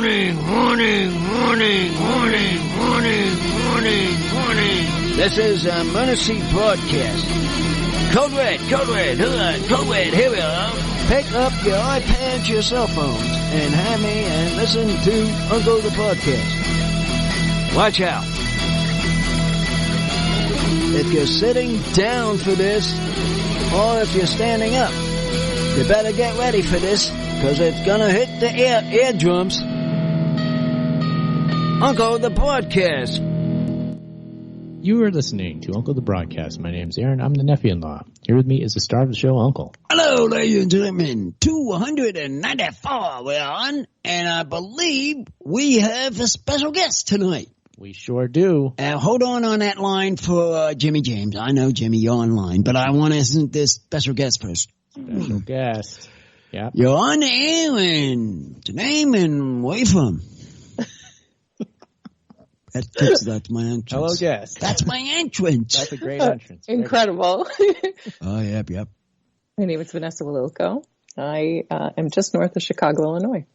This is a emergency broadcast. Code red, here we are. Pick up your iPads, your cell phones, and have me and listen to Uncle the Podcast. Watch out. If you're sitting down for this, or if you're standing up, you better get ready for this, because it's gonna hit the eardrums. Uncle the Broadcast. You are listening to Uncle the Broadcast. My name's Aaron. I'm the nephew-in-law. Here with me is the star of the show, Uncle. Hello, ladies and gentlemen. 294 we're on, and I believe we have a special guest tonight. We sure do. Hold on that line for Jimmy James. I know, Jimmy, you're online, but I want to listen to this special guest first. Special guest. Yeah. You're on the air, and the name and where you from? That's my entrance. Hello, guest. That's my entrance. That's a great entrance. Incredible. Oh, yep. My name is Vanessa Walilko. I am just north of Chicago, Illinois.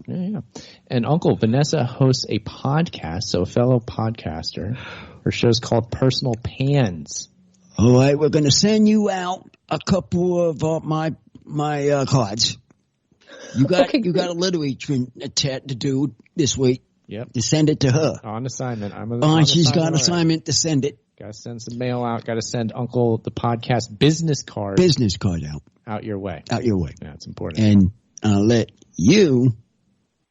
Yeah. And Uncle, Vanessa hosts a podcast, so a fellow podcaster. Her show's called Personal Pans. All right, we're going to send you out a couple of my cards. You got a literature to do this week. Yep. To send it to her. On assignment. She's got an assignment to send it. Got to send some mail out. Got to send Uncle the Podcast business card. Business card out your way. Out your way. Yeah, it's important. And I'll let you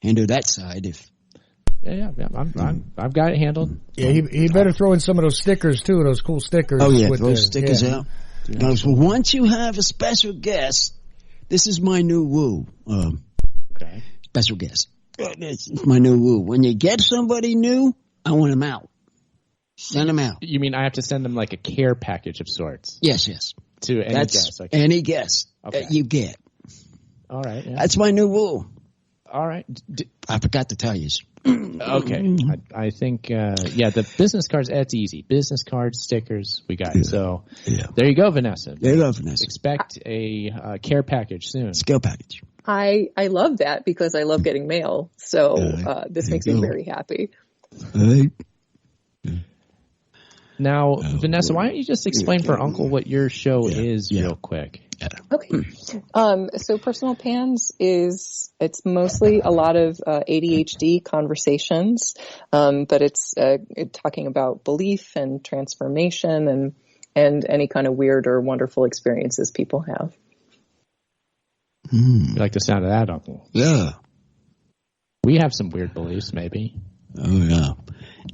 handle that side if. Yeah. I've got it handled. Yeah, he better throw in some of those stickers too. Those cool stickers. Oh yeah, throw stickers out. Well, once you have a special guest, this is my new rule. Okay. Special guest. This is my new rule. When you get somebody new, I want them out. Send them out. You mean I have to send them like a care package of sorts? Yes. To any guest. Okay. Any guest that you get. All right. Yeah. That's my new rule. All right. I forgot to tell you. Okay. I think, the business cards, that's easy. Business cards, stickers, we got it. So there you go, Vanessa. There you go, Vanessa. Expect a care package soon. Scale package. I love that because I love getting mail. So this makes me very happy. Now, Vanessa, why don't you just explain for Uncle what your show is real quick? Okay. So Personal Pans it's mostly a lot of ADHD conversations, but it's talking about belief and transformation and any kind of weird or wonderful experiences people have. You like the sound of that, Uncle? Yeah. We have some weird beliefs, maybe. Oh yeah.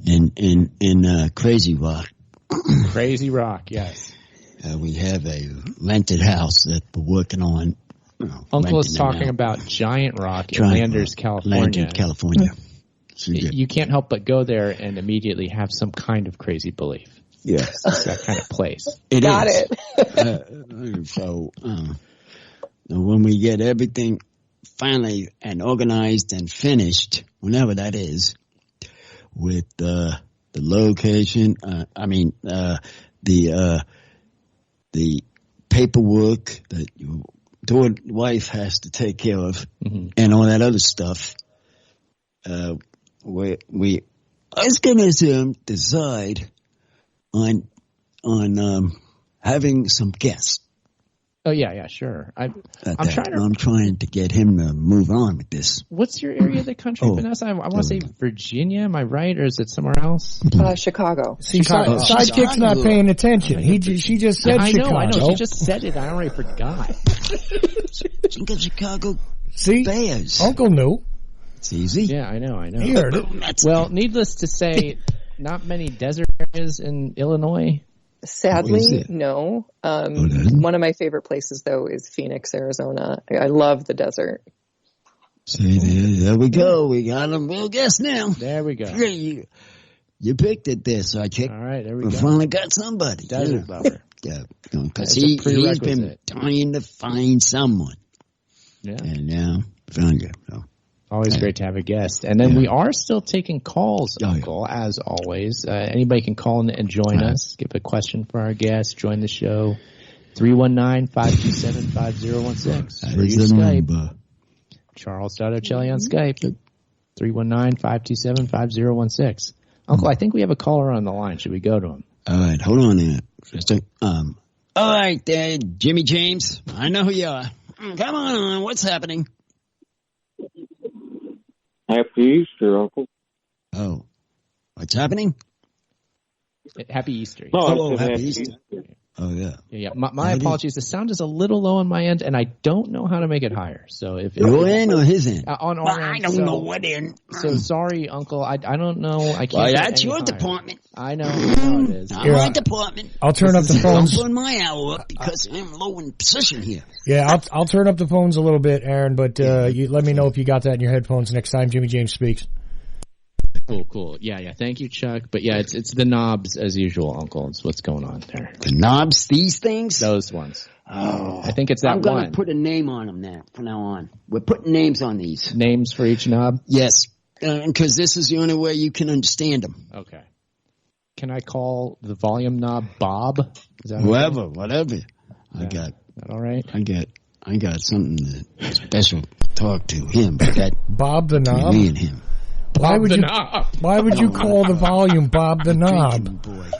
In Crazy Rock. Crazy Rock, yes. We have a rented house that we're working on. Uncle is talking about Giant Rock in Landers, California. So, you can't help but go there and immediately have some kind of crazy belief. Yes. It's that kind of place. Got it. So when we get everything finally and organized and finished, whenever that is, with the location, the paperwork that your wife has to take care of, and all that other stuff, we I was gonna decide on having some guests. Oh yeah, sure. I'm trying to get him to move on with this. What's your area of the country, Vanessa? I want to say Virginia. Am I right, or is it somewhere else? Chicago. See, Sidekick's not paying attention. She just said Chicago. I know. She just said it. I already forgot. Chicago. See, Bears. Uncle knew. It's easy. Yeah, I know. He heard it. Well, needless to say, not many desert areas in Illinois. Sadly, no. One of my favorite places, though, is Phoenix, Arizona. I love the desert. See, there we go. We got a real guest now. There we go. You picked it there, Sidekick. All right, there we go. We finally got somebody. Desert lover. Yeah, because he's been trying to find someone. Yeah. And now found you. So. Always great to have a guest. And then we are still taking calls, Uncle, as always. Anybody can call in and join us, give a question for our guest, join the show. 319-527-5016. That is the number. Charles Dottocelli on Skype. 319-527-5016. Uncle, I think we have a caller on the line. Should we go to him? All right, hold on there. All right, Jimmy James. I know who you are. Come on, what's happening? Happy Easter, Uncle. Oh, what's happening? Happy Easter. No, happy Easter. Oh, yeah. Yeah. My apologies. The sound is a little low on my end, and I don't know how to make it higher. So if your end or his end? On our end. I don't know what end. So sorry, Uncle. I don't know. I can't. Well, that's your higher. Department. I know it is. Not my department. I'll turn up the phones. I'm my hour up because I'm low in position here. Yeah, I'll turn up the phones a little bit, Aaron. But you let me know if you got that in your headphones next time Jimmy James speaks. Cool. Yeah. Thank you, Chuck. But yeah, it's the knobs as usual, Uncle. It's what's going on there. The knobs, these things? Those ones. Oh. I think it's that I'm going to put a name on them now, from now on. We're putting names on these. Names for each knob? Yes. Because this is the only way you can understand them. Okay. Can I call the volume knob Bob? Is that whoever, okay? Whatever. I got. Is that all right? I got something special to talk to him. But that Bob the knob? Me and him. Why would you call the volume Bob the knob? Boy.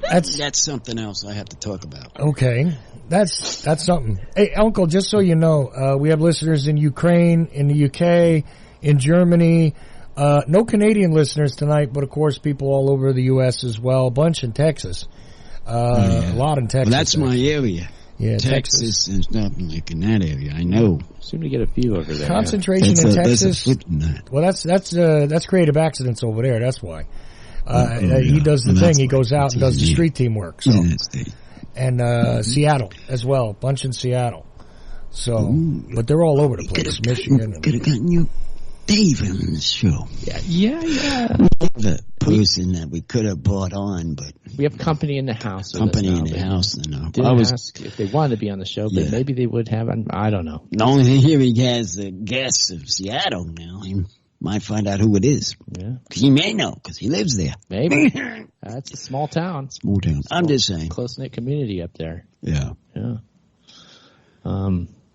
That's something else I have to talk about. Okay. That's something. Hey, Uncle, just so you know, we have listeners in Ukraine, in the UK, in Germany. No Canadian listeners tonight, but of course people all over the U.S. as well. A bunch in Texas. A lot in Texas. Well, that's my area. Yeah, Texas and stuff like in that area. I know. Seem to get a few over there. Concentration in Texas. Well, that's creative accidents over there. That's why. He does the thing. He goes out and does the street team work. So. And Seattle as well. A bunch in Seattle. So, but they're all over the place. Michigan. Could have gotten you Dave on the show. Yeah. The person that we could have brought on, but we have company in the house. Company in the house. Didn't ask if they wanted to be on the show, but maybe they would have. I don't know. The only thing here, he has the guests of Seattle now. He might find out who it is. Yeah, he may know because he lives there. Maybe. That's a small town. Small town. I'm just saying. Close knit community up there. Yeah.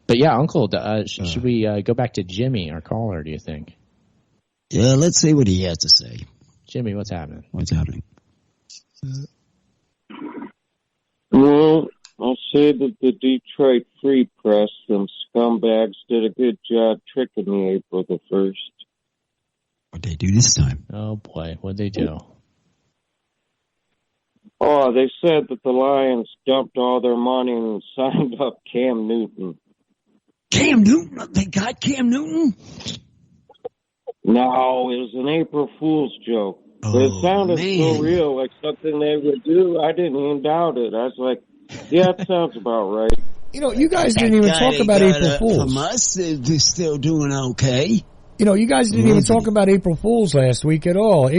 But yeah, Uncle, should we go back to Jimmy, our caller, do you think? Yeah, let's see what he has to say. Jimmy, what's happening? Well, I'll say that the Detroit Free Press, them scumbags, did a good job tricking me April the 1st. What'd they do this time? Oh, boy. What'd they do? Oh, they said that the Lions dumped all their money and signed up Cam Newton. Cam Newton? They got Cam Newton? No, it was an April Fool's joke. But it sounded so real, like something they would do. I didn't even doubt it. I was like, yeah, that sounds about right. You know, you guys didn't even talk about April Fools. From us, they're still doing okay. You know, you guys didn't even talk about April Fools last week at all.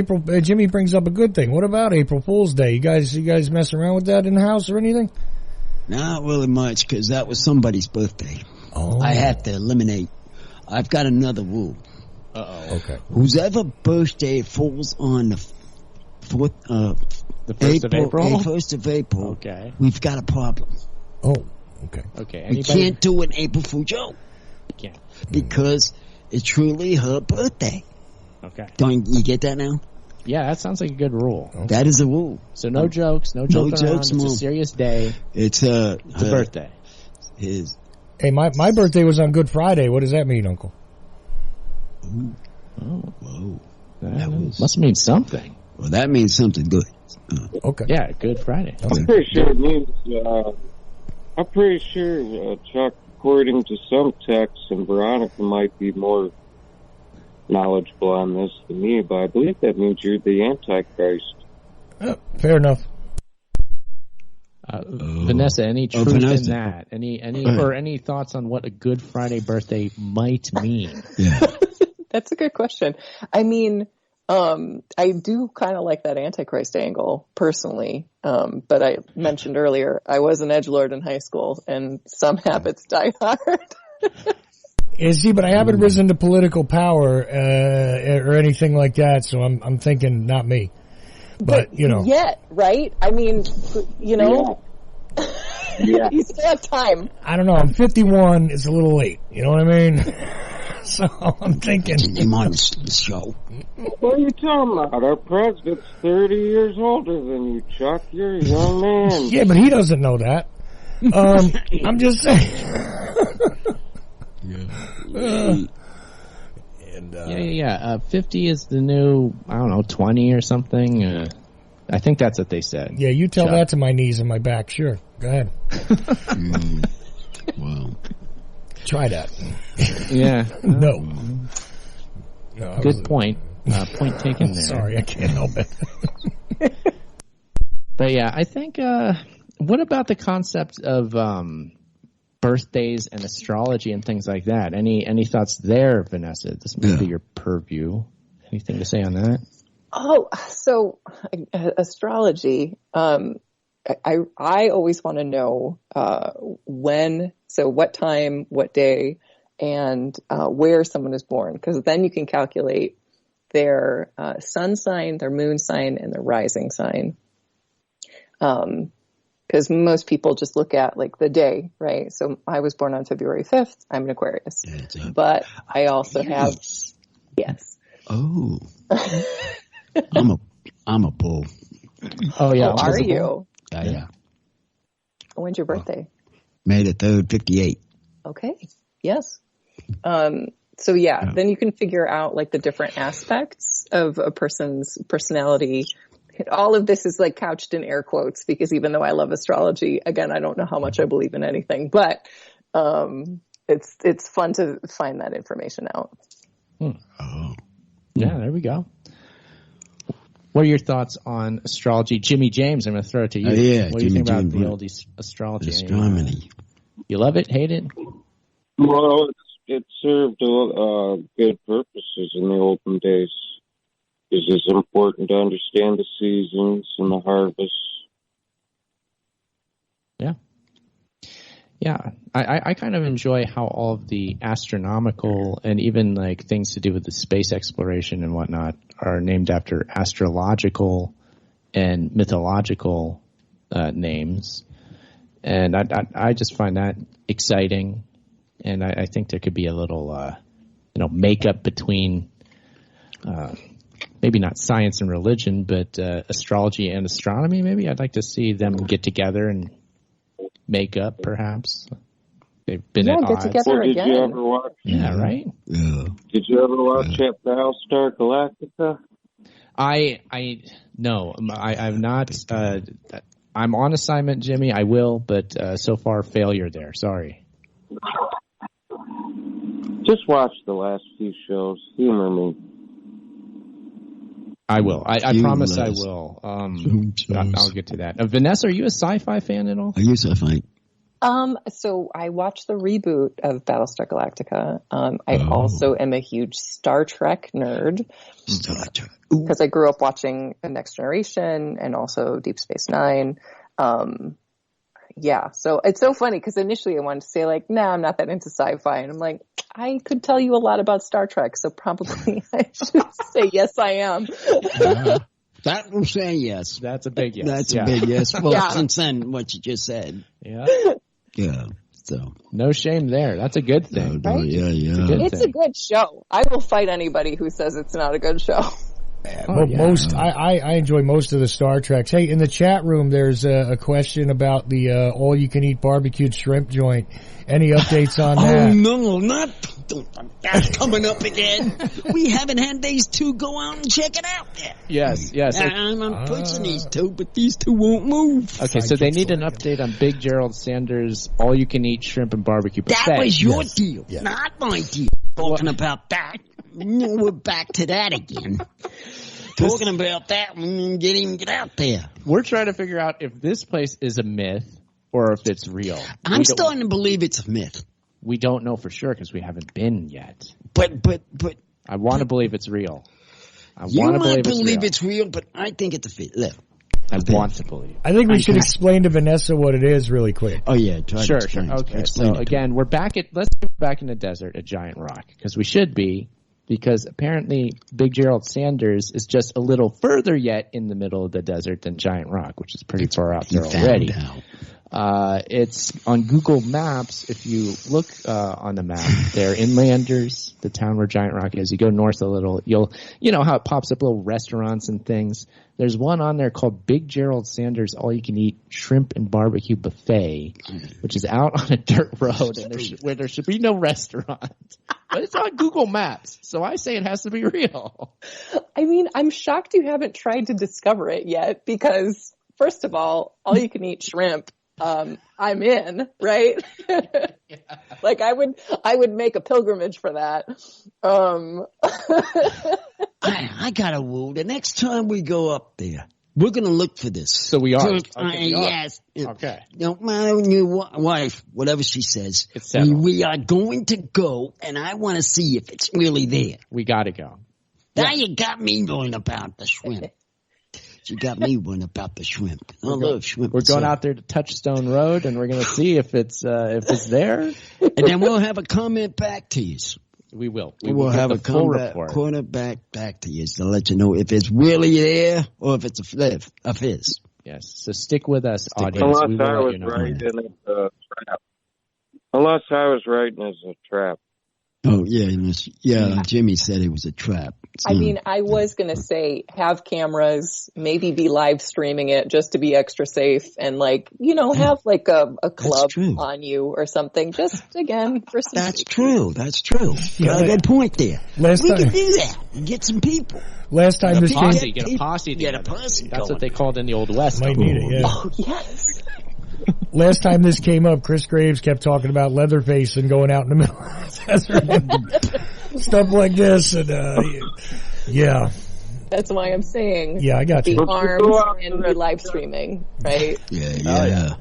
Jimmy brings up a good thing. What about April Fool's Day? You guys mess around with that in the house or anything? Not really much, because that was somebody's birthday. Oh. I have to eliminate. I've got another rule. Uh-oh. Okay. Whose birthday falls on the 1st of April? 1st of April. Okay. We've got a problem. Oh, okay. Okay. We can't do an April Fool joke. You can't. Because it's truly her birthday. Okay. Don't you get that now? Yeah, that sounds like a good rule. Okay. That is a rule. So no jokes, no joking around. It's a serious day. It's a birthday. Hey, my birthday was on Good Friday. What does that mean, Uncle? Ooh. Oh. Whoa. That must mean something. Well, that means something good. Okay. Yeah, Good Friday. Okay. I'm pretty sure it means, Chuck, according to some texts, and Veronica might be more knowledgeable on this than me, but I believe that means you're the Antichrist. Fair enough. Vanessa, any truth in that? Any thoughts on what a Good Friday birthday might mean? Yeah. That's a good question. I mean, I do kind of like that Antichrist angle personally. But I mentioned earlier, I was an edgelord in high school and some habits die hard. See, but I haven't risen to political power, or anything like that. So I'm thinking not me, but you know, yet, right? I mean, you know, yeah. You still have time. I don't know. I'm 51. It's a little late. You know what I mean? So I'm thinking. Him on the show. What are you talking about? Our president's 30 years older than you, Chuck. You're a young man. Yeah, but he doesn't know that. I'm just saying. Yeah. 50 is the new, 20 or something. I think that's what they said. Yeah, you tell that to my knees and my back. Sure. Go ahead. Wow. Try that. Yeah. No, good point. Point taken there. Sorry, I can't help it. But yeah, I think, what about the concept of birthdays and astrology and things like that? Any thoughts there, Vanessa? This might be your purview. Anything to say on that? Oh, so astrology. I always want to know when, so what time, what day, and where someone is born, because then you can calculate their sun sign, their moon sign, and their rising sign. Because most people just look at like the day, right? So I was born on February 5th. I'm an Aquarius, but I also have yes. Oh, I'm a bull. Oh yeah, oh, are you? Yeah. When's your birthday? May the 3rd, 58. Okay. Yes. So then you can figure out like the different aspects of a person's personality. All of this is like couched in air quotes because even though I love astrology, again, I don't know how much I believe in anything, but it's fun to find that information out. Oh. Yeah, there we go. What are your thoughts on astrology? Jimmy James, I'm going to throw it to you. What do you think Jimmy about James, the old astrology? Astronomy. You love it? Hate it? Well, it served good purposes in the olden days. It's important to understand the seasons and the harvest. Yeah. Yeah. I kind of enjoy how all of the astronomical and even like things to do with the space exploration and whatnot are named after astrological and mythological names. And I just find that exciting. And I think there could be a little, makeup between, maybe not science and religion, but astrology and astronomy. Maybe I'd like to see them get together and make up, perhaps. They've been at odds. Get together again. Did you ever watch? Yeah, right. Yeah. Did you ever watch that Battlestar Galactica? No, I've not. I'm on assignment, Jimmy. I will, but so far failure there. Sorry. Just watch the last few shows. Humor me. I will. I promise I will. I'll get to that. Vanessa, are you a sci-fi fan at all? Are you sci-fi? So I watched the reboot of Battlestar Galactica. I also am a huge Star Trek nerd. Because I grew up watching The Next Generation and also Deep Space Nine. So it's so funny because initially I wanted to say like, I'm not that into sci-fi. And I'm like, I could tell you a lot about Star Trek. So probably I should say, yes, I am. That will say yes. That's a big yes. That's a big yes. Well, since then, what you just said. Yeah. Yeah. So no shame there. That's a good thing. No, right? Yeah. It's a good show. I will fight anybody who says it's not a good show. I enjoy most of the Star Treks. Hey, in the chat room, there's a question about the all-you-can-eat barbecued shrimp joint. Any updates on that? Oh no, not that's coming up again. We haven't had these two go out and check it out yet. Yes. I'm pushing these two, but these two won't move. Okay, so they need an update on Big Jerald Sanders all-you-can-eat shrimp and barbecue buffet. That was your deal, not my deal. Talking about that. We're back to that again. Talking about that and get out there. We're trying to figure out if this place is a myth or if it's real. I'm starting to believe it's a myth. We don't know for sure because we haven't been yet. But I want to believe it's real. You might believe it's real, but I think it's a fit. Look, I want to believe. I think we should explain to Vanessa what it is really quick. Oh yeah, sure. Okay, so again, we're back let's go back in the desert at Giant Rock because we should be. Because apparently Big Jerald Sanders is just a little further yet in the middle of the desert than Giant Rock, which is pretty far out there already. It's on Google Maps. If you look on the map, they're Inlanders, the town where Giant Rock is. You go north a little, you know how it pops up little restaurants and things. There's one on there called Big Jerald Sanders All-You-Can-Eat Shrimp and Barbecue Buffet, which is out on a dirt road and where there should be no restaurant. But it's on Google Maps, so I say it has to be real. I mean, I'm shocked you haven't tried to discover it yet because, first of all you can eat shrimp. I'm in, right? Yeah. Like I would make a pilgrimage for that. I got a rule. The next time we go up there, we're going to look for this. So we are. Yes. Okay. Don't mind your wife, whatever she says. We are going to go, and I want to see if it's really there. We got to go. Now you got me going about the shrimp. You got me one about the shrimp. I love shrimp. We're going out there to Touchstone Road, and we're going to see if it's there. And then we'll have a comment back to you. We will. We'll have a quarterback back to you to let you know if it's really there or if it's a flip of his. Yes. So stick with us, audience. Unless I was right in a trap. Unless I was right in as a trap. Oh, yeah. Jimmy said it was a trap. So. I mean, I was going to say have cameras, maybe be live streaming it just to be extra safe and have like a club on you or something. Just again for some. That's true. Got a good point there. We can do that and get some people. Last time this came, get a posse. That's what they called in the Old West. Might need it, yeah. Oh, yes. Last time this came up, Chris Graves kept talking about Leatherface and going out in the middle of the desert. Stuff like this. And, yeah. That's why I'm saying. Yeah, I got you. The arms and the live streaming, right? Yeah.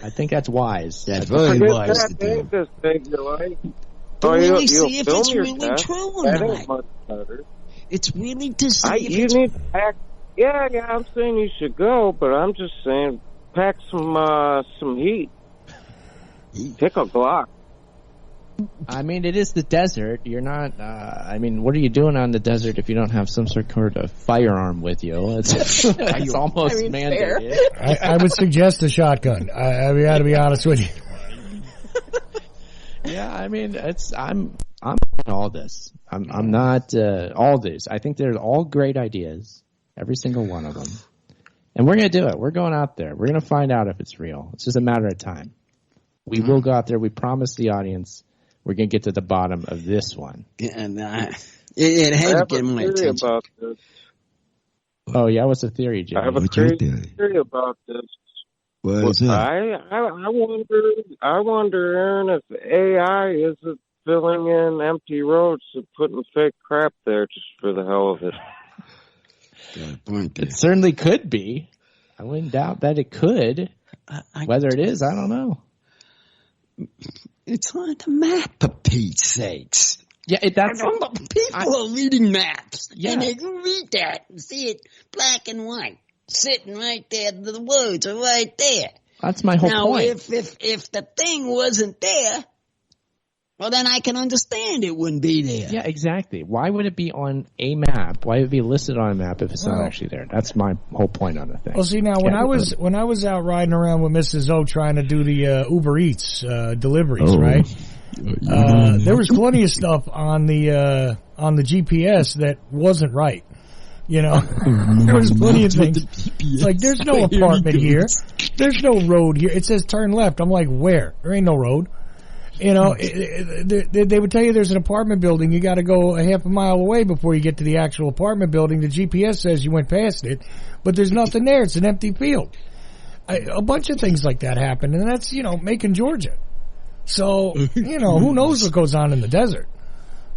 I think that's wise. That's very wise to do. Just take your life. Really see if it's really true or that not. Ain't much better. It's really to see if you need to pack. Yeah, I'm saying you should go, but I'm just saying pack some heat. Pick a Glock. I mean, it is the desert. You're not. What are you doing on the desert if you don't have some sort of firearm with you? It's almost mandated. I would suggest a shotgun. I got to be honest with you. Yeah, I mean, I'm all this. I'm not all this. I think they're all great ideas, every single one of them, and we're going to do it. We're going out there. We're going to find out if it's real. It's just a matter of time. We will go out there. We promise the audience. We're going to get to the bottom of this one. Yeah, and it had to get my attention. About this. Oh yeah, what's the theory, Jim? I have a theory about this. What is that? I wonder, Aaron, if AI isn't filling in empty roads and putting fake crap there just for the hell of it. It certainly could be. I wouldn't doubt that it could. Whether it is, I don't know. It's on the map, for Pete's sakes. Yeah, that's people are reading maps, and they can read that and see it black and white, sitting right there. The words are right there. That's my whole point. Now, if the thing wasn't there, well, then I can understand it wouldn't be there. Yeah, exactly. Why would it be on a map? Why would it be listed on a map if it's not actually there? That's my whole point on the thing. Well, see, now when I was out riding around with Mrs. O trying to do the Uber Eats deliveries, right? There was plenty of stuff on the GPS that wasn't right. You know, there was plenty of things. Like, there's no apartment here. There's no road here. It says turn left. I'm like, where? There ain't no road. You know, they would tell you there's an apartment building. You got to go a half a mile away before you get to the actual apartment building. The GPS says you went past it, but there's nothing there. It's an empty field. A bunch of things like that happen, and that's, Macon, Georgia. So, who knows what goes on in the desert?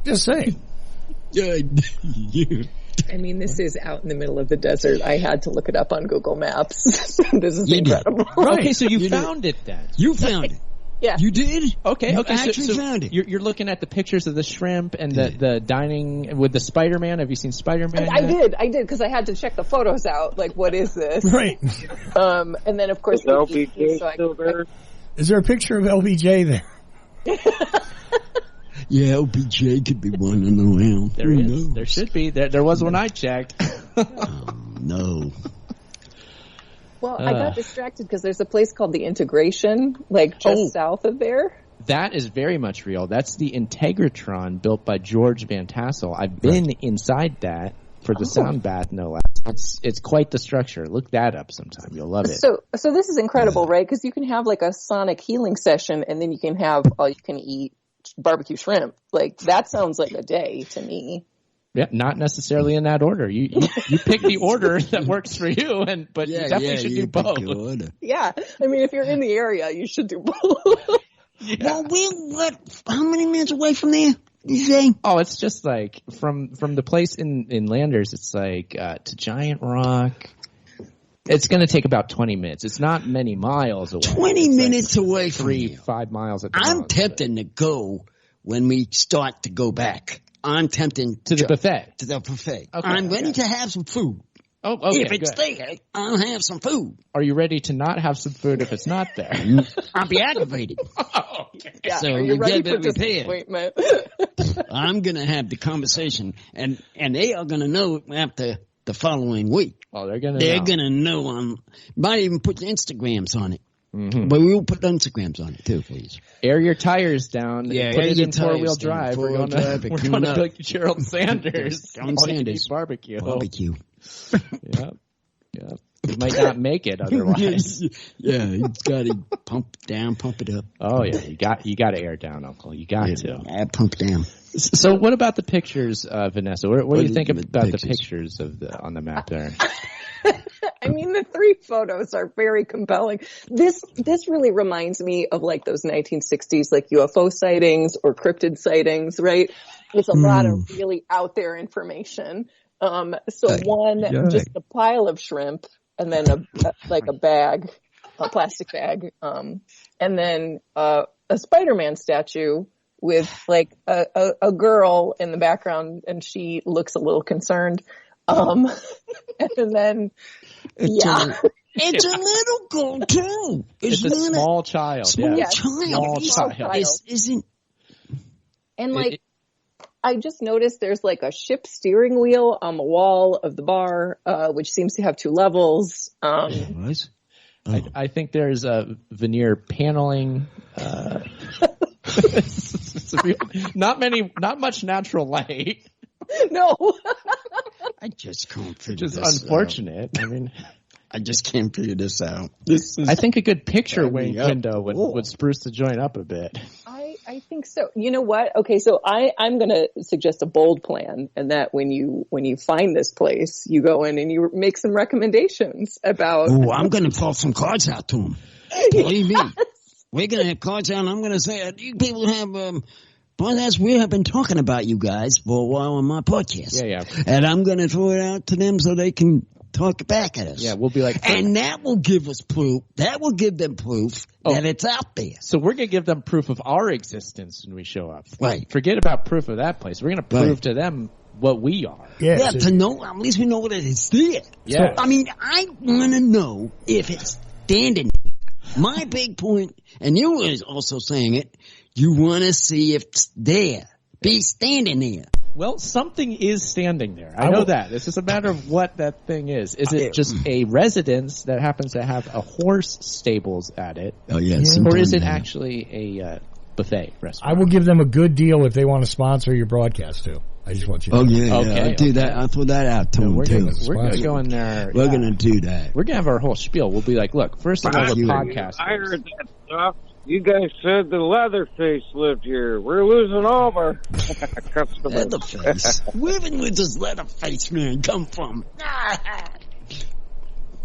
Just saying. I mean, this is out in the middle of the desert. I had to look it up on Google Maps. This is incredible. Right. Okay, so you found it then. You found it. Yeah. You did? Okay. You actually found it. You're looking at the pictures of the shrimp and the dining with the Spider-Man. Have you seen Spider-Man? I did, because I had to check the photos out. Like, what is this? Right. And then, of course, is LBJ still there? Is there a picture of LBJ there? Yeah, LBJ could be wandering around. There is. There should be. There was when I checked. Oh, no. Well, I got distracted because there's a place called the Integration, like just south of there. That is very much real. That's the Integratron built by George Van Tassel. I've been inside that for the sound bath, no less. It's quite the structure. Look that up sometime. You'll love it. So this is incredible, right? Because you can have like a sonic healing session, and then you can have all you can eat barbecue shrimp. Like that sounds like a day to me. Yeah, not necessarily in that order. You pick the order that works for you, but you definitely should do both. Yeah, I mean, if you're in the area, you should do both. Yeah. Well, how many minutes away from there? You say? Oh, it's just like from the place in Landers. It's like to Giant Rock. It's going to take about 20 minutes. It's not many miles away. 20 minutes away from 5 miles at the I'm most, tempting to go when we start to go back. I'm tempting to the buffet. To the buffet. Okay, I'm ready to have some food. Oh, okay. If it's there, I'll have some food. Are you ready to not have some food if it's not there? I'll be aggravated. Okay. Yeah, so you get ready for prepared. I'm going to have the conversation, and they are going to know after the following week. Oh, they're going to know. Might even put the Instagrams on it. Mm-hmm. But we will put Instagrams on it too, please. Air your tires down. Yeah, put it in tires four-wheel down. drive. We're going to pick Jerald Sanders. Sanders barbecue. Yep. You might not make it otherwise. Yeah, you got to pump it up. Oh yeah, you got to air down, Uncle. You got to. Yeah, pump down. So, what about the pictures, Vanessa? What do you think about the pictures on the map there? I mean, the 3 photos are very compelling. This really reminds me of like those 1960s like UFO sightings or cryptid sightings, right? It's a lot of really out there information. Just a pile of shrimp, and then a bag, a plastic bag, and then a Spider-Man statue with like a girl in the background, and she looks a little concerned. And then, it's a little girl too. It's a small child. Small child. Isn't. And like, I just noticed there's like a ship steering wheel on the wall of the bar, which seems to have 2 levels. I think there's a veneer paneling. Not much natural light. No. I just can't figure this out. Which is unfortunate. I mean, I just can't figure this out. I think a good picture window would spruce the joint up a bit. I think so. You know what? Okay, so I'm going to suggest a bold plan, and that when you find this place, you go in and you make some recommendations about. Oh, I'm going to toss some cards out to them. What do you mean? We're going to have cards out, and I'm going to say, you people have. We have been talking about you guys for a while on my podcast. Yeah. And I'm going to throw it out to them so they can talk back at us. Yeah, we'll be like... And that will give us proof. That will give them proof that it's out there. So we're going to give them proof of our existence when we show up. Right. Forget about proof of that place. We're going to prove to them what we are. Yeah, to know, at least we know that it's there. Yeah. So, I mean, I want to know if it's standing there. My big point, and you were also saying it, you want to see if it's there. Be standing there. Well, something is standing there. I know that. It's just a matter of what that thing is. Is it just a residence that happens to have a horse stables at it? Oh, yeah. Or is it actually a buffet restaurant? I will give them a good deal if they want to sponsor your broadcast, too. I just want you to know. Okay. I'll do that. I'll throw that out to them, too. We're going to go in there. We're going to do that. We're going to have our whole spiel. We'll be like, look, first of all, we're podcasters. I heard that stuff. You guys said the Leatherface lived here. We're losing all of our customers. Leatherface? Where did this Leatherface man come from?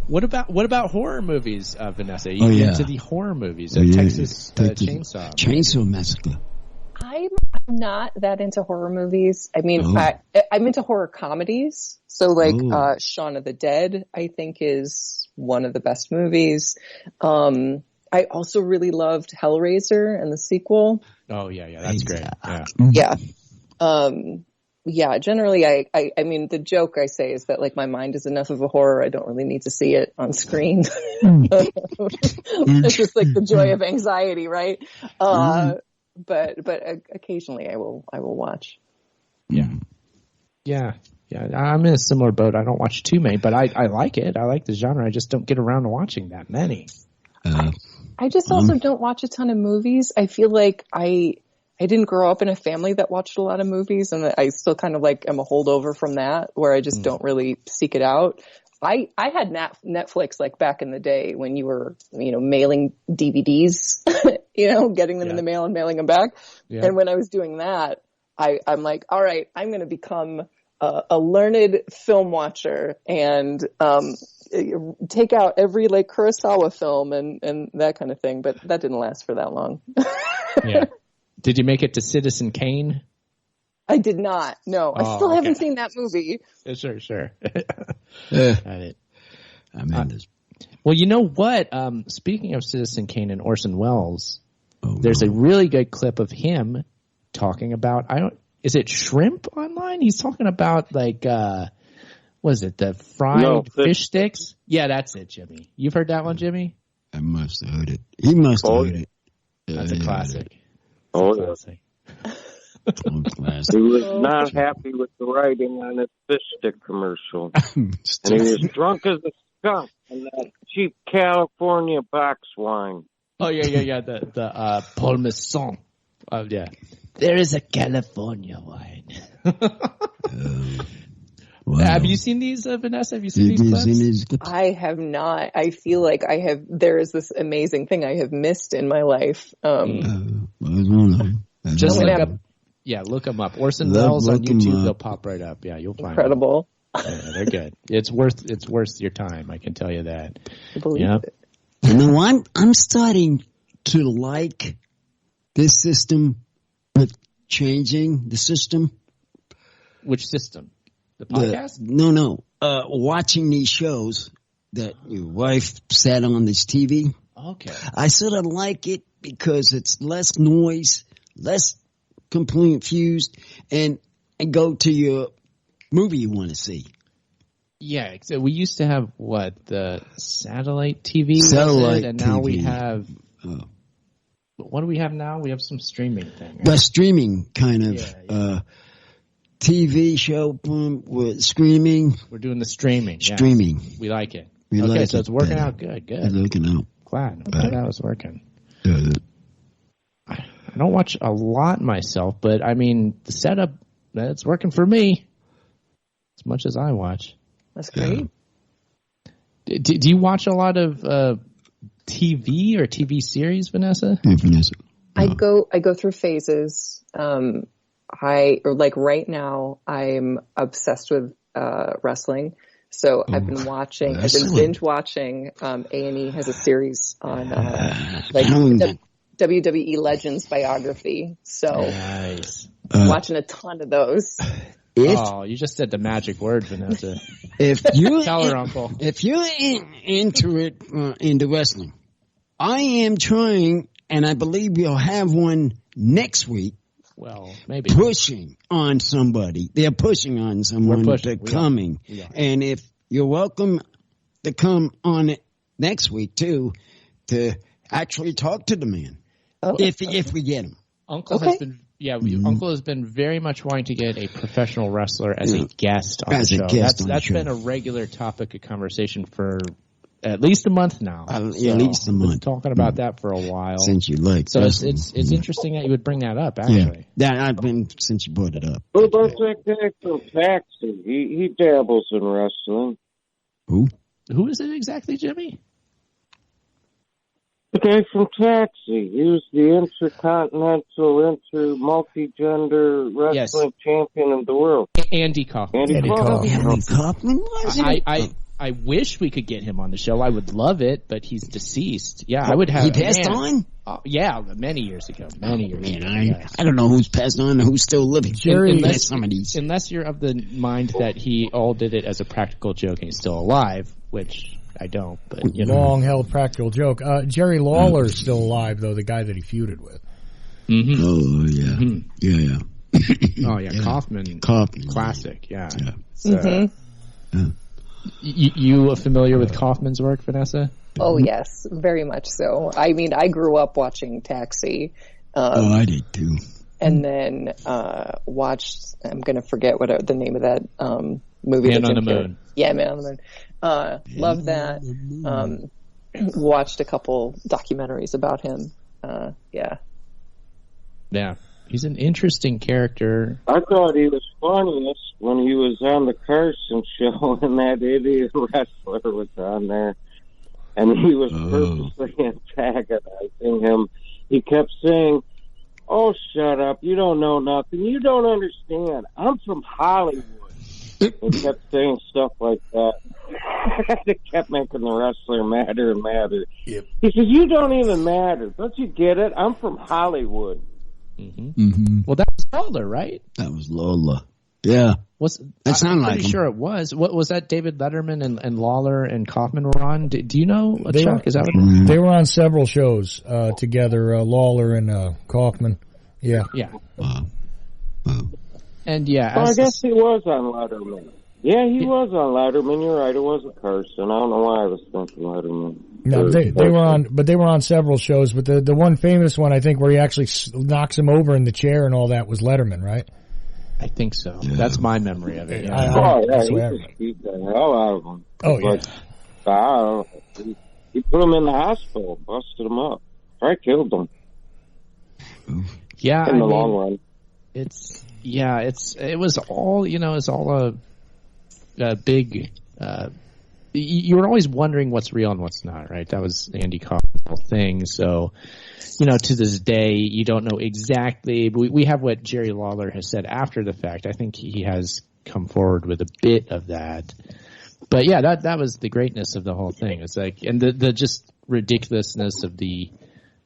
What about horror movies, Vanessa? You into the horror movies? Texas Chainsaw. Chainsaw Massacre. I'm not that into horror movies. I mean, I'm into horror comedies. So like Shaun of the Dead, I think, is one of the best movies. I also really loved Hellraiser and the sequel. Oh yeah, that's great. Yeah. Generally, I mean, the joke I say is that like my mind is enough of a horror. I don't really need to see it on screen. It's just like the joy of anxiety, right? But occasionally I will watch. Yeah. Yeah, I'm in a similar boat. I don't watch too many, but I like it. I like the genre. I just don't get around to watching that many. I just also don't watch a ton of movies. I feel like I didn't grow up in a family that watched a lot of movies, and I still kind of like am a holdover from that, where I just don't really seek it out. I had Netflix like back in the day when you were, mailing DVDs, getting them in the mail and mailing them back. Yeah. And when I was doing that, I'm like, all right, I'm going to become a learned film watcher and take out every like Kurosawa film and that kind of thing. But that didn't last for that long. Yeah. Did you make it to Citizen Kane? I did not. No, I still haven't seen that movie. Sure. I'm in this. Well, you know what? Speaking of Citizen Kane and Orson Welles, there's a really good clip of him talking about, is it shrimp online? He's talking about like, was it the fried fish sticks? Yeah, that's it, Jimmy. You've heard that one, Jimmy? I must have heard it. He must have heard it. That's a classic. Classic. He was not happy with the writing on his fish stick commercial. And he was drunk as a skunk in that cheap California box wine. Oh, yeah. The Paul Masson. Yeah. There is a California wine. Wow. Have you seen these, Vanessa? Have you seen these clips? I have not. I feel like there is this amazing thing I have missed in my life. Just look them up. Orson Welles on YouTube. They'll pop right up. Yeah, you'll find them. Incredible. Yeah, they're good. It's worth your time. I can tell you that. I believe it. You know, I'm starting to like this system, but changing the system. Which system? The podcast? No. Watching these shows that your wife sat on this TV. Okay. I sort of like it because it's less noise, less confused, and go to your movie you want to see. Yeah, so we used to have the satellite TV, and now TV. We have. What do we have now? We have some streaming thing. Right? The streaming kind of TV show with streaming. We're doing the streaming. Streaming. Yes. We like it. So it's working out good. It's working out. Glad that was working. I don't watch a lot myself, but I mean the setup, it's working for me as much as I watch. That's great. Do you watch a lot of TV or TV series, Vanessa? Vanessa. I go through phases. Right now I'm obsessed with wrestling. So I've been binge watching A&E has a series on WWE Legends biography. So nice. Watching a ton of those. You just said the magic word, Vanessa. Tell her, Uncle. If you're into wrestling, I am trying, and I believe we'll have one next week. Well, maybe. Pushing on somebody. They're pushing on someone to coming. And if you're welcome to come on it next week, too, to actually talk to the man. If we get him. Uncle has been very much wanting to get a professional wrestler as a guest on the show. That's been a regular topic of conversation for at least a month now. At least a month. Talking about that for a while. Since you like so it's interesting that you would bring that up, actually. Yeah, I've been since you brought it up. What about that guy from Taxi? He dabbles in wrestling. Who is it exactly, Jimmy? The guy from Taxi. He was the intercontinental, multi-gender wrestling champion of the world. Andy Kaufman. Andy Kaufman? I wish we could get him on the show. I would love it, but he's deceased. Yeah, I would have. He passed on? Many years ago. I don't know who's passed on and who's still living. Unless you're of the mind that he all did it as a practical joke and he's still alive, which I don't. But long-held practical joke. Jerry Lawler's still alive, though, the guy that he feuded with. Mm-hmm. Oh, yeah. Mm-hmm. Yeah. Kaufman. Classic, yeah. You are familiar with Kaufman's work, Vanessa? Oh, yes, very much so. I mean, I grew up watching Taxi. I did too. and then watched. I'm going to forget what the name of that movie. Man on the Moon. Yeah, Man on the Moon. Love that. Watched a couple documentaries about him. Yeah. He's an interesting character. I thought he was funniest when he was on the Carson show and that idiot wrestler was on there. And he was purposely antagonizing him. He kept saying, "Oh, shut up. You don't know nothing. You don't understand. I'm from Hollywood." He kept saying stuff like that. It kept making the wrestler madder and madder. Yep. He says, "You don't even matter. Don't you get it? I'm from Hollywood." Well, that was Lola, right? That was Lola. Yeah. I'm pretty sure it was. What was that? David Letterman and Lawler and Kaufman were on. Do you know, Chuck? Is that what they were on several shows together? Lawler and Kaufman. Yeah. Wow. And I guess he was on Letterman. Yeah, he was on Letterman. You're right. It was a Carson. I don't know why I was thinking Letterman. No, they were on several shows. But the one famous one, I think, where he actually knocks him over in the chair and all that was Letterman, right? I think so. Yeah. That's my memory of it. Yeah. He beat the hell out of him. Oh, yeah. He put him in the hospital, busted him up. Probably killed him. Yeah, in the long run. It was all, it's all a big, you were always wondering what's real and what's not, right? That was Andy Kaufman's whole thing. So, to this day, you don't know exactly. We have what Jerry Lawler has said after the fact. I think he has come forward with a bit of that. But yeah, that was the greatness of the whole thing. It's like, and the just ridiculousness of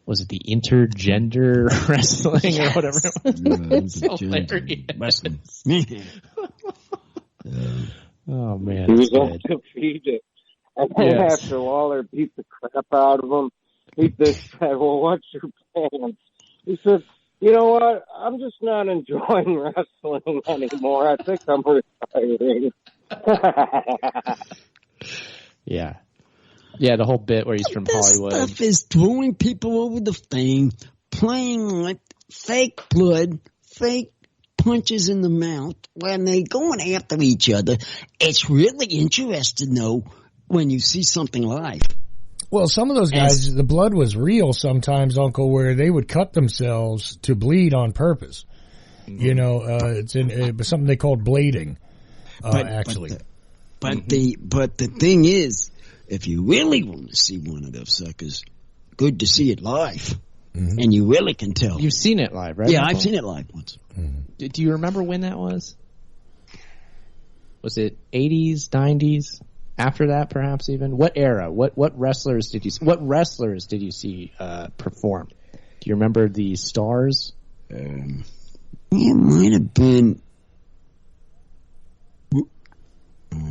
was it the intergender wrestling or whatever it was? It's hilarious. Oh, man. He was undefeated. And then after Lawler beat the crap out of him, he just said, "Well, what's your plan?" He said, "You know what? I'm just not enjoying wrestling anymore. I think I'm retiring." Yeah, the whole bit where he's from Hollywood. This stuff is throwing people over the thing, playing like fake blood, fake punches in the mouth when they're going after each other. It's really interesting, though, when you see something live. Well, some of those guys, the blood was real sometimes, Uncle, where they would cut themselves to bleed on purpose. It's something they called blading, actually. But the thing is, if you really want to see one of those suckers, good to see it live. Mm-hmm. And you really can tell. You've seen it live, right? Yeah, I've seen it live once. Mm-hmm. Do you remember when that was? Was it 80s, 90s? After that, perhaps even? What era? What wrestlers did you see perform? Do you remember the stars? It might have been.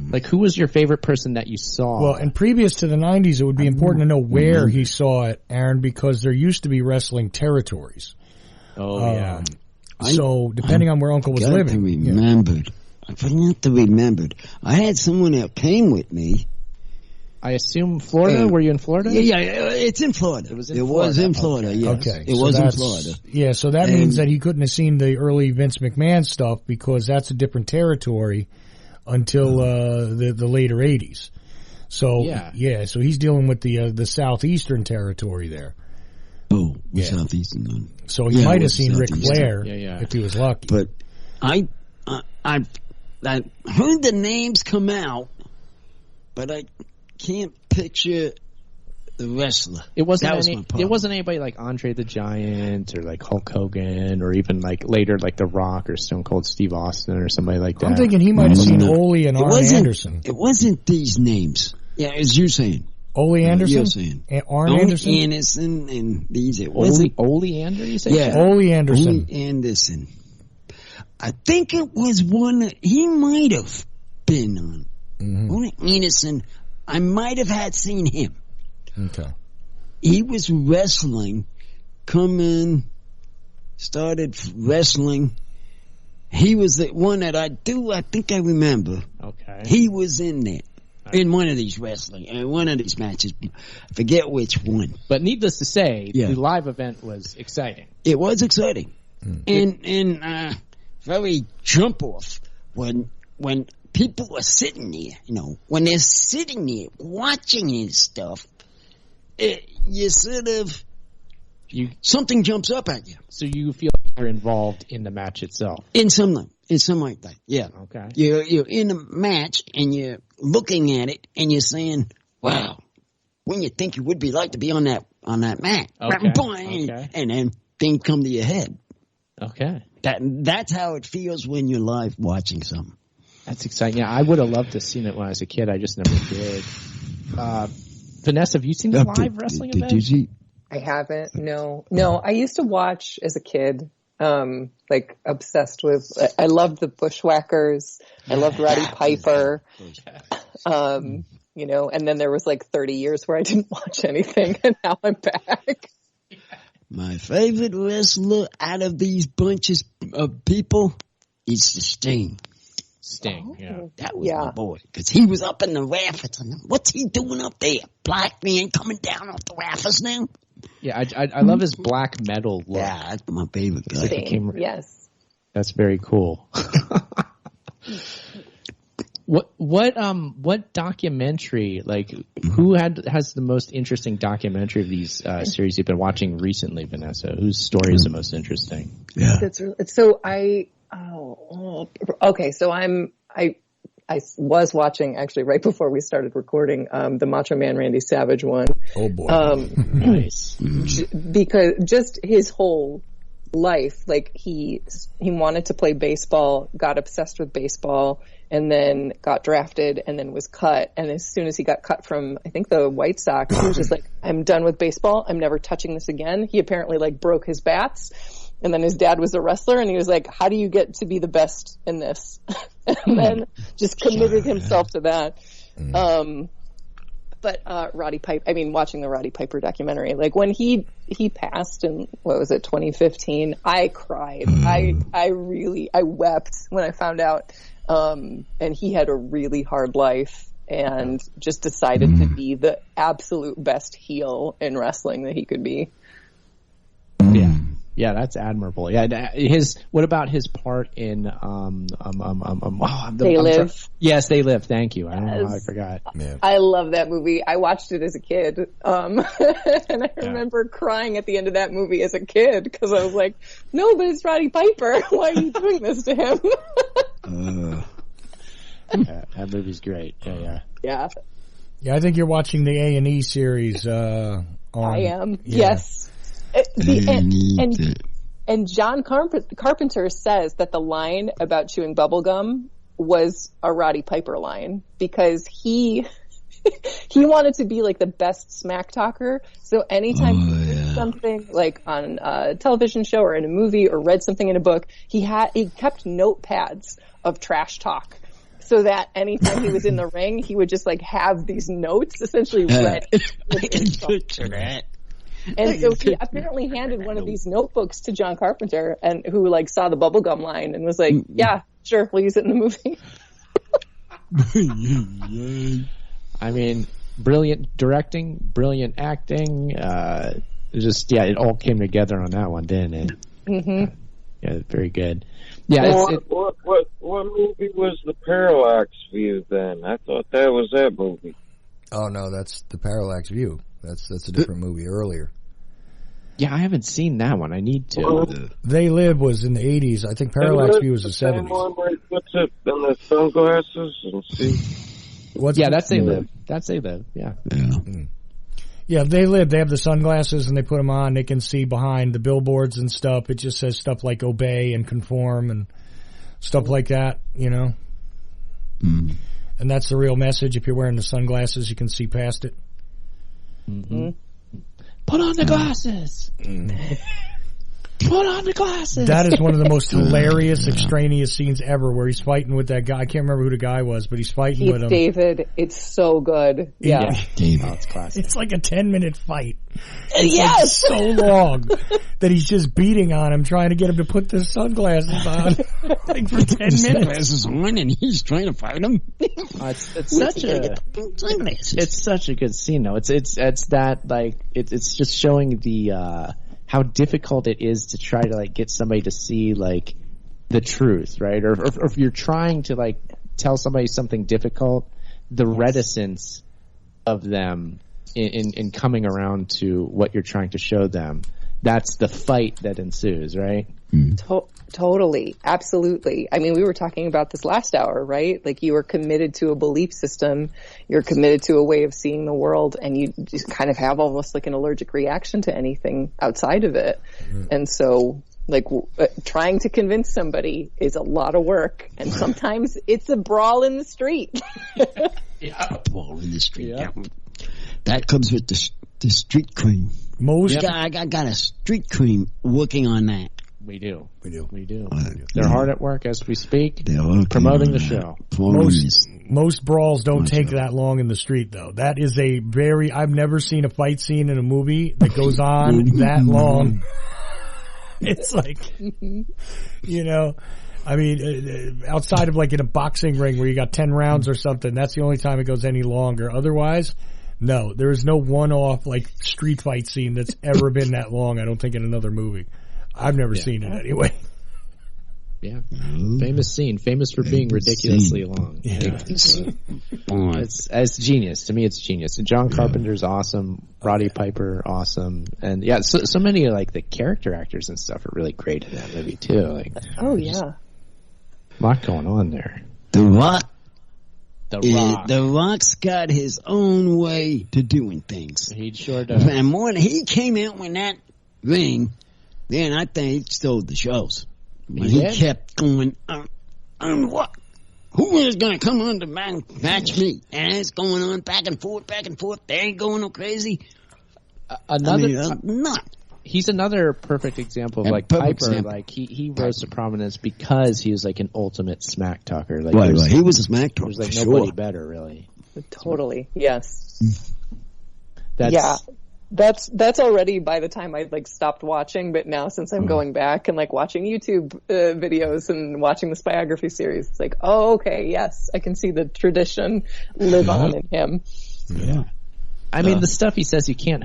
Like, who was your favorite person that you saw? Well, and previous to the 90s, it would be important to know where he saw it, Aaron, because there used to be wrestling territories. Oh, yeah. So, depending on where Uncle was living. I forgot to remember. I had someone that came with me. I assume Florida? Were you in Florida? Yeah, it's in Florida. It was in Florida, okay. Yes. Okay. It was in Florida. Yeah, so that means that he couldn't have seen the early Vince McMahon stuff because that's a different territory until the later 80s. So, so he's dealing with the southeastern territory there. Oh, southeastern one. So he might have seen Ric Flair if he was lucky. But I heard the names come out, but I can't picture the wrestler. It wasn't anybody like Andre the Giant or like Hulk Hogan or even like later like The Rock or Stone Cold Steve Austin or somebody like that. I'm thinking he might have seen Ole and Arn Anderson. It wasn't these names. Yeah, as you're saying. Ole Anderson? You're saying. Arn Anderson? Anderson and these. It wasn't Ole Anderson, you say? Yeah. Ole Anderson. Ole Anderson. I think it was one that he might have been on. Mm-hmm. Ole Anderson, I might have had seen him. Okay. He was wrestling, started wrestling. He was the one that I think I remember. Okay. He was in there. In one of these one of these matches. I forget which one. But needless to say, the live event was exciting. It was exciting. and very jump off when people are sitting there, when they're sitting there watching his stuff, you sort of something jumps up at you. So you feel like you're involved in the match itself. In something like that. Yeah. Okay. You're in a match and you're looking at it and you're saying, "Wow, wouldn't you think it would be like to be on that mat?" Okay. And then things come to your head. Okay. That's how it feels when you're live watching something. That's exciting. Yeah, I would have loved to have seen it when I was a kid. I just never did. Vanessa, have you seen the live wrestling event? Did you? I haven't. No. I used to watch as a kid. Obsessed with. I loved the Bushwhackers. I loved Roddy Piper. And then there was 30 years where I didn't watch anything, and now I'm back. My favorite wrestler out of these bunches of people is the Sting. Yeah. That was my boy. Because he was up in the rafters. What's he doing up there? Black man coming down off the rafters now? Yeah, I love his black metal look. Yeah, that's my favorite guy. Yes. That's very cool. What documentary, who has the most interesting documentary of these series you've been watching recently, Vanessa? Whose story is the most interesting? Yeah. I was watching actually right before we started recording the Macho Man Randy Savage one. Oh boy. Nice. Because just his whole life, he wanted to play baseball, got obsessed with baseball, and then got drafted and then was cut. And as soon as he got cut from, I think, the White Sox, he was just like, I'm done with baseball. I'm never touching this again. He apparently broke his bats. And then his dad was a wrestler, and he was like, how do you get to be the best in this? And then just committed himself to that. But Roddy Piper, watching the Roddy Piper documentary, when he passed in, 2015, I cried. I wept when I found out. And he had a really hard life and just decided to be the absolute best heel in wrestling that he could be. Yeah, that's admirable. Yeah, what about his part in They Live? Yes, They Live. Thank you. I don't know how I forgot. Yeah. I love that movie. I watched it as a kid, and I remember crying at the end of that movie as a kid because I was like, "No, but it's Roddy Piper. Why are you doing this to him?" That movie's great. Yeah. I think you're watching the A&E series. I am. Yeah. Yes. And John Carpenter says that the line about chewing bubblegum was a Roddy Piper line because he wanted to be the best smack talker. So anytime he did something on a television show or in a movie or read something in a book, he kept notepads of trash talk. So that anytime he was in the ring, he would just have these notes essentially ready. Picture that. And so he apparently handed one of these notebooks to John Carpenter, and who saw the bubblegum line and was like, "Yeah, sure, we'll use it in the movie." Brilliant directing, brilliant acting. It all came together on that one, didn't it? Mm-hmm. Yeah, very good. Yeah. What movie was The Parallax View then? I thought that was that movie. Oh no, that's The Parallax View. That's a different movie earlier. Yeah, I haven't seen that one. I need to. They Live was in the 80s. I think Parallax View was the 70s. One where he puts it in the sunglasses and see. That's They Live. That's They Live. Yeah. Yeah, They Live. They have the sunglasses and they put them on. They can see behind the billboards and stuff. It just says stuff like obey and conform and stuff like that. And that's the real message. If you're wearing the sunglasses, you can see past it. Mm-hmm. Put on the glasses. Put on the glasses. That is one of the most hilarious, extraneous scenes ever, where he's fighting with that guy. I can't remember who the guy was, but he's fighting with him. David. It's so good. Yeah. David. It's classic. It's like a 10-minute fight. Yes. So long that he's just beating on him, trying to get him to put the sunglasses on, for 10 minutes. Sunglasses on, and he's trying to fight him. It's such a good scene, though. It's just showing the how difficult it is to try to like get somebody to see like the truth, right? Or if you're trying to like tell somebody something difficult, the reticence of them in coming around to what you're trying to show them, that's the fight that ensues, right? Totally. Absolutely. I mean, we were talking about this last hour, right? Like you are committed to a belief system. You're committed to a way of seeing the world, and you just kind of have almost like an allergic reaction to anything outside of it. Mm-hmm. And so like trying to convince somebody is a lot of work, and sometimes it's a brawl in the street. Yeah, brawl in the street. Yeah. That comes with the street cream. I got a street cream working on that. We do. They're hard at work as we speak, promoting the show. Most brawls don't take that long in the street, though. That is I've never seen a fight scene in a movie that goes on that long. It's like, you know, I mean, outside of like in a boxing ring where you got 10 rounds or something, that's the only time it goes any longer. Otherwise, no, there is no one-off like street fight scene that's ever been that long, I don't think, in another movie. I've never seen it anyway. Yeah. Famous scene. Famous for being ridiculously long. Yeah. It's genius. To me, it's genius. And John Carpenter's awesome. Roddy Piper, awesome. And yeah, so many like the character actors and stuff are really great in that movie too. Like, a lot going on there. The Rock. The Rock's got his own way to doing things. He sure does. And when he came out with that ring, then I think he stole the shows. He kept going, what? Who is going to come on to match me? And it's going on back and forth. They ain't going no crazy. He's another perfect example of like Piper. Like he rose to prominence because he was like an ultimate smack talker. Like right. He was a smack talker. There's like nobody better, really. Totally. Yes. That's already by the time I like stopped watching, but now since I'm going back and like watching YouTube videos and watching this biography series, it's like, oh, okay, yes, I can see the tradition live on in him. Yeah. I mean, the stuff he says, you can't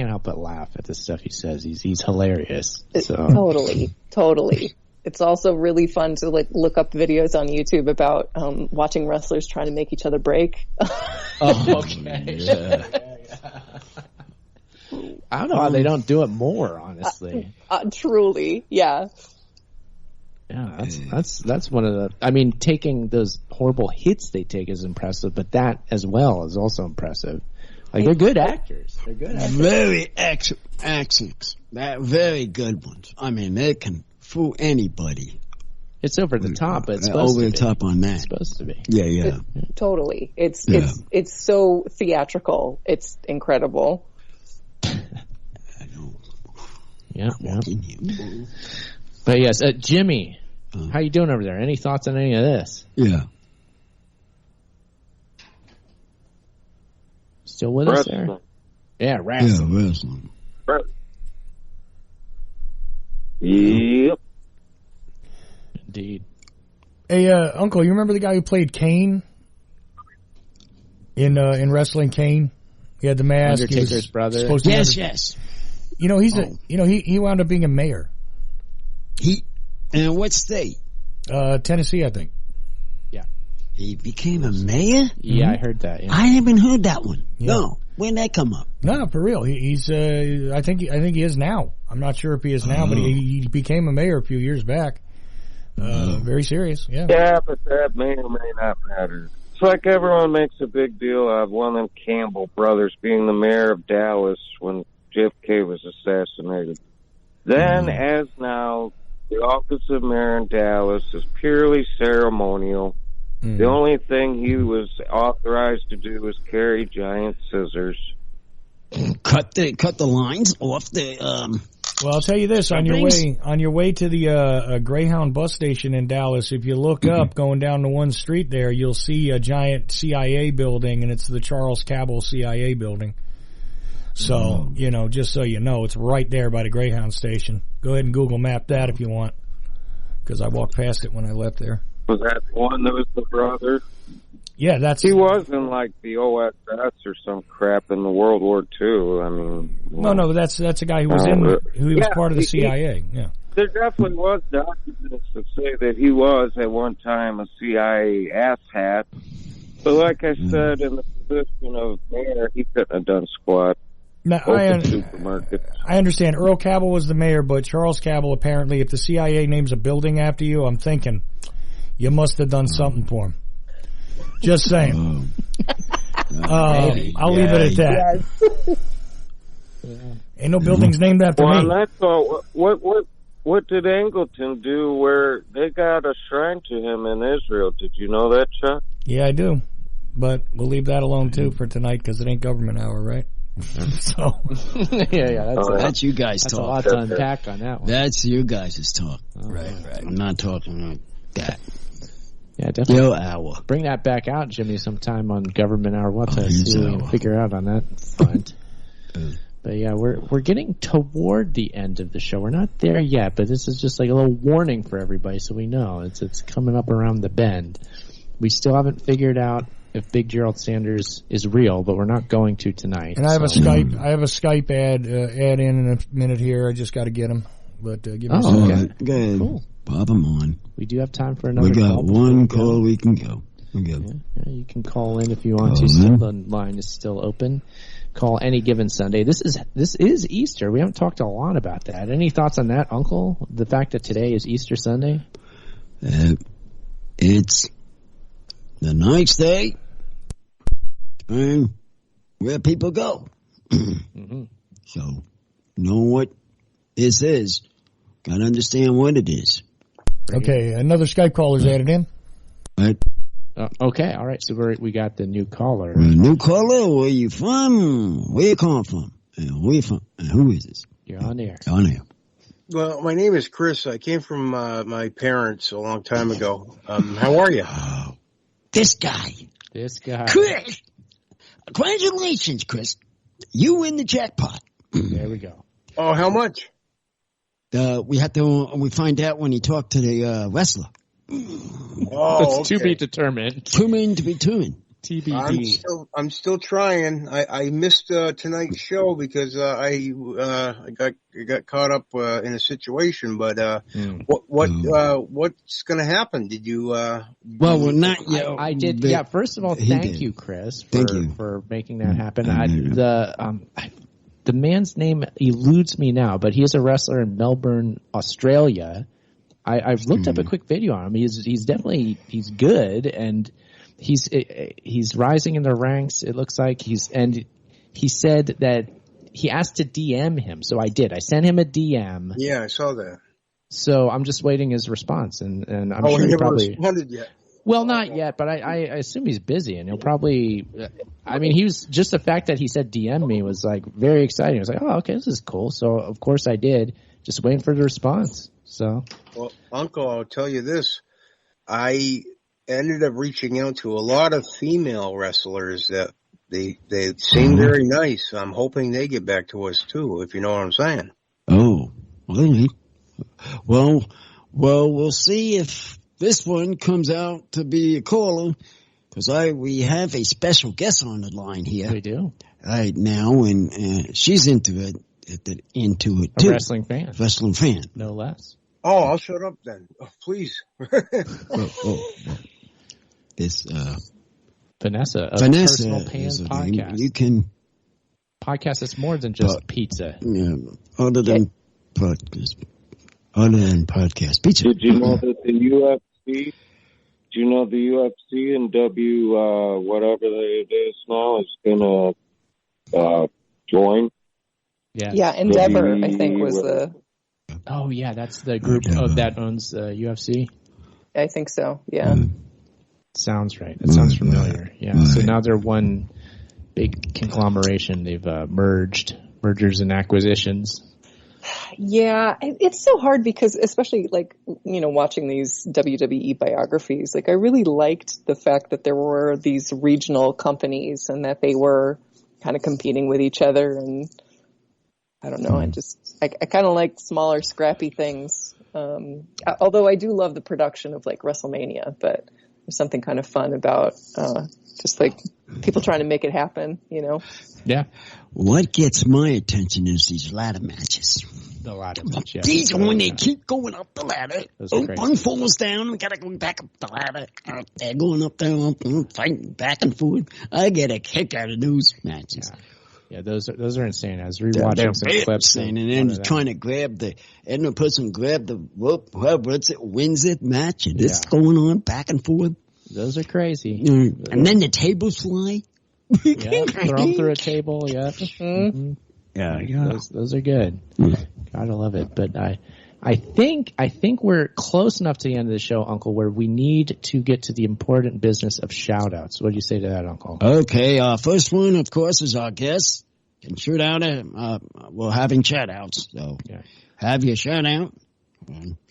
help but laugh at the stuff he says. He's hilarious. So. Totally. It's also really fun to like look up videos on YouTube about watching wrestlers trying to make each other break. Oh, okay. Yeah. I don't know how they don't do it more, honestly. Truly, yeah. Yeah, that's one of the. I mean, taking those horrible hits they take is impressive, but that as well is also impressive. Like they're good actors. Very actors. They're very good ones. I mean, they can fool anybody. It's over the top, but it's over the top on that. It's supposed to be. Yeah. Totally. It's so theatrical. It's incredible. I know. Yeah. But yes, Jimmy, how you doing over there? Any thoughts on any of this? Yeah. Still with us there? Yeah, wrestling. Yeah, wrestling. Yep. Indeed. Hey, Uncle, you remember the guy who played Kane in wrestling? Kane, he had the mask. Undertaker's brother. Yes. You know, he wound up being a mayor. And what state? Tennessee, I think. Yeah. He became a mayor? Yeah, I heard that. Yeah. I haven't heard that one. Yeah. No. When did that come up? No, for real. He's. I think he is now. I'm not sure if he is now, but he became a mayor a few years back. Very serious. Yeah. Yeah, but that may or may not matter. It's like everyone makes a big deal out of one of them Campbell brothers being the mayor of Dallas when JFK was assassinated. Then, as now, the office of mayor in Dallas is purely ceremonial. The only thing he was authorized to do was carry giant scissors. Cut the lines off the. Well, I'll tell you this: on your way to the Greyhound bus station in Dallas, if you look up going down to one street there, you'll see a giant CIA building, and it's the Charles Cabell CIA building. So just so you know, it's right there by the Greyhound station. Go ahead and Google Map that if you want, because I walked past it when I left there. Was that the one that was the brother? Yeah, he was in like the OSS or some crap in the World War II. I mean, no, that's a guy who was who was part of the CIA. Yeah, there definitely was documents to say that he was at one time a CIA asshat. But like I said, in the position of mayor, he couldn't have done squat. Now, I understand Earl Cabell was the mayor, but Charles Cabell apparently, if the CIA names a building after you, I'm thinking you must have done something for him. Just saying. I'll leave it at that. Yes. Ain't no buildings named after me. Well, that's all. What did Angleton do where they got a shrine to him in Israel? Did you know that, Chuck? Yeah, I do. But we'll leave that alone, too, for tonight because it ain't government hour, right? So. Yeah. That's you guys talk. That's a lot to unpack on that one. That's you guys' talk. Right. I'm not talking like that. Yeah, definitely. Yo, hour. Bring that back out, Jimmy, sometime on Government Hour. What to see what we can figure out on that front. But yeah, we're getting toward the end of the show. We're not there yet, but this is just like a little warning for everybody, so we know it's coming up around the bend. We still haven't figured out if Big Jerald Sanders is real, but we're not going to tonight. And I have a Skype ad in a minute here. I just got to get him. But give me a second. Good. Cool. Pop him on. We do have time for another call. We got one call. We can go. Yeah, you can call in if you want to. Still, the line is still open. Call any given Sunday. This is Easter. We haven't talked a lot about that. Any thoughts on that, Uncle? The fact that today is Easter Sunday? It's the next day. Where people go. So, know what this is. Got to understand what it is. Okay, another Skype caller's added in. Right. Okay, all right. So we got the new caller. New caller? Where you from? Where you come from? And where you from? And who is this? You're on air. On air. Well, my name is Chris. I came from my parents a long time ago. How are you? This guy. Chris. Congratulations, Chris. You win the jackpot. There we go. Oh, how much? We find out when he talked to the wrestler. Oh, that's to be determined. To be determined. TBD. I'm still trying. I missed tonight's show because I got caught up in a situation. But what's going to happen? Did you? Well, we're not yet. I did. Yeah. First of all, thank you, Chris, for making that happen. The man's name eludes me now, but he is a wrestler in Melbourne, Australia. I've looked up a quick video on him. He's definitely good, and he's rising in the ranks. It looks like he said that he asked to DM him, so I did. I sent him a DM. Yeah, I saw that. So I'm just waiting his response, and I'm sure he he never probably responded yet. Well, not yet, but I assume he's busy, and he'll probably. I mean, he was just the fact that he said DM me was like very exciting. I was like, oh, okay, this is cool. So of course I did. Just waiting for the response. So, well, Uncle, I'll tell you this: I ended up reaching out to a lot of female wrestlers that they seem very nice. I'm hoping they get back to us too, if you know what I'm saying. Oh, really? Well, we'll see if this one comes out to be a caller, because we have a special guest on the line here. We do right now, and she's into it too. A wrestling fan, no less. Oh, I'll shut up then. Oh, please. This Vanessa, Personal Pans podcast. You can podcast that's more than just pizza. Yeah, other than podcast pizza. Did you know that the UFC? Do you know the UFC and whatever it is now is going to join? Yeah, Endeavor, I think, was the... Oh, yeah, that's the group that owns UFC? I think so, yeah. Sounds right. It sounds familiar. Yeah, so now they're one big conglomeration. They've mergers and acquisitions. Yeah, it's so hard because, especially watching these WWE biographies, I really liked the fact that there were these regional companies and that they were kind of competing with each other. And I don't know, I kind of like smaller, scrappy things. Although I do love the production of WrestleMania, but There's something kind of fun about just like people trying to make it happen, you know? Yeah. What gets my attention is these ladder matches. The ladder match, yeah. These are when they keep going up the ladder. One falls down, we gotta go back up the ladder. They're going up there, fighting back and forth. I get a kick out of those matches. Yeah, those are insane. I was rewatching some clips. And then trying to grab the person grab the rope, whoever wins it match, and it's going on back and forth. Those are crazy. And then the tables fly. Yeah, thrown through a table, yeah. Mm-hmm. Yeah. Those are good. Gotta love it. But I think we're close enough to the end of the show, Uncle, where we need to get to the important business of shout-outs. What do you say to that, Uncle? Okay, first one, of course, is our guest. Can shoot out, we're having shout-outs. So have your shout-out.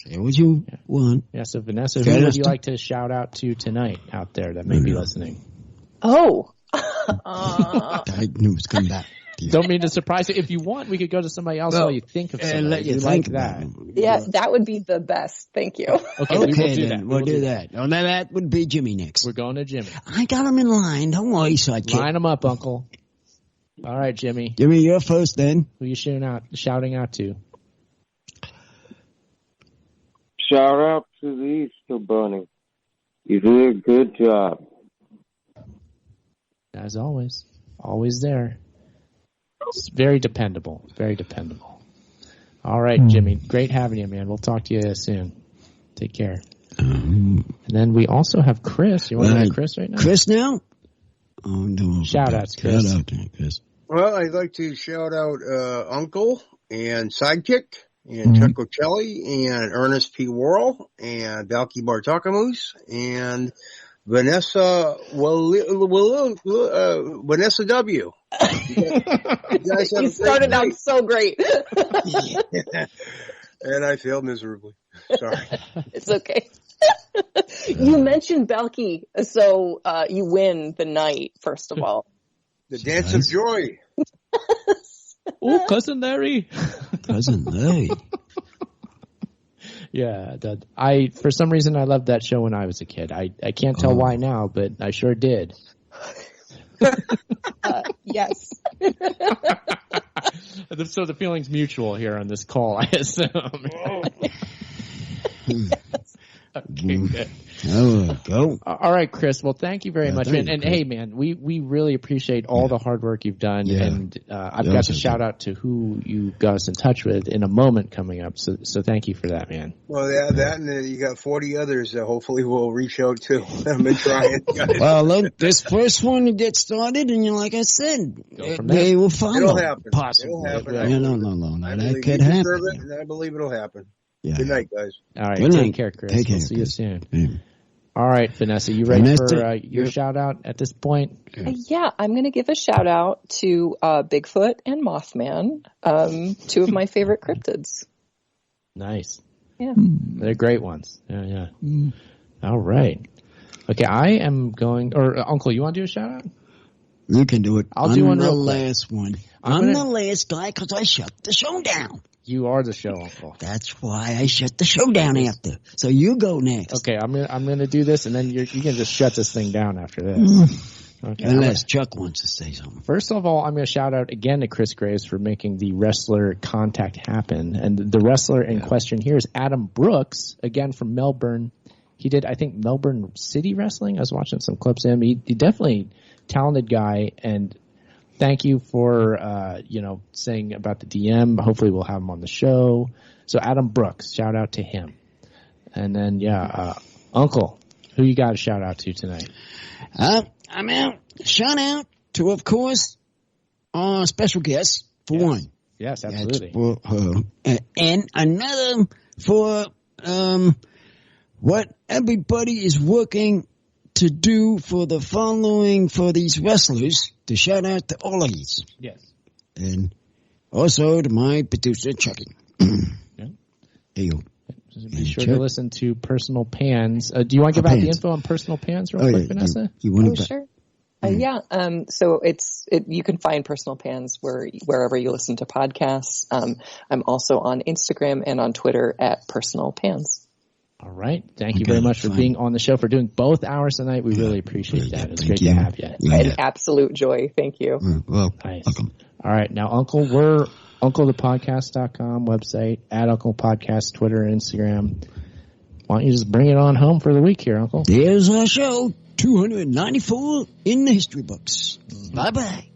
Say what you want. Yeah, so Vanessa, who would you like to shout out to tonight out there that may be listening? Oh. I knew it was coming back. Don't mean to surprise you. If you want, we could go to somebody else while you think of somebody. Let you like think that. Yeah, that would be the best. Thank you. Okay, we will do that. We'll do that. Oh, now that would be Jimmy next. We're going to Jimmy. I got him in line. Don't worry, sidekick. Line him up, Uncle. All right, Jimmy. Jimmy, you're first then. Who are you shouting out to? Shout out to the Easter Bunny. You did a good job. As always. Always there. It's very dependable. Very dependable. All right, Jimmy. Great having you, man. We'll talk to you soon. Take care. And then we also have Chris. You want to have Chris right now? Chris now? Oh, no. Shout outs, Chris. Shout out to Chris. Well, I'd like to shout out Uncle and Sidekick and Chuck Ocelli and Ernest P. Worrell and Valky Bartakamus and Vanessa Vanessa W. You started out so great. And I failed miserably. Sorry. It's okay. You mentioned Valky, so you win the night, first of all. The Dance of Joy. Oh, Cousin Larry. Cousin Larry. Yeah, for some reason I loved that show when I was a kid. I can't tell why now, but I sure did. Yes. So the feeling's mutual here on this call, I assume. Okay, good. Go. All right, Chris. Well, thank you very much. And hey, man, we really appreciate all the hard work you've done. Yeah. And I've got to shout out to who you got us in touch with in a moment coming up. So thank you for that, man. Well, that and you got 40 others that hopefully we'll reach out to. I've been trying. Well, look, this first one to get started, and like I said, they will follow. It'll happen. Possibly. It'll happen. No. That could happen. And I believe it'll happen. Yeah. Good night, guys. All right. Take care, Chris. We'll see you soon. Yeah. All right, Vanessa, you ready for your shout-out at this point? Yeah, I'm going to give a shout-out to Bigfoot and Mothman, two of my favorite cryptids. Nice. Yeah. They're great ones. Yeah. All right. Okay, I am going – or Uncle, you want to do a shout-out? You can do it. I'll do one real quick. I'm the last one. I'm the last guy because I shut the show down. You are the show, Uncle. That's why I shut the show down after. So you go next. Okay, I'm gonna do this, and then you can just shut this thing down after this. Okay. Unless Chuck wants to say something. First of all, I'm going to shout out again to Chris Graves for making the wrestler contact happen. And the wrestler in question here is Adam Brooks, again from Melbourne. He did, I think, Melbourne City Wrestling. I was watching some clips of him. He definitely talented guy, and thank you for, saying about the DM. Hopefully we'll have him on the show. So Adam Brooks, shout out to him. And then, Uncle, who you got to shout out to tonight? I'm out. Shout out to, of course, our special guest, for one. Yes, absolutely. For her. And another for what everybody is working to do for the following for these wrestlers, to shout out to all of these. Yes. And also to my producer, Chucky. Yeah. There you go. Be sure to listen to Personal Pans. Do you want to give out the info on Personal Pans real quick, Vanessa? Sure. So you can find Personal Pans wherever you listen to podcasts. I'm also on Instagram and on Twitter at Personal Pans. All right. Thank you very much for being on the show, for doing both hours tonight. We really appreciate that. It's great to have you. An absolute joy. Thank you. Well, nice. Welcome. All right. Now, Uncle, we're UncleThePodcast.com website, at Uncle Podcast, Twitter, and Instagram. Why don't you just bring it on home for the week here, Uncle? Here's our show, 294 in the history books. Bye-bye.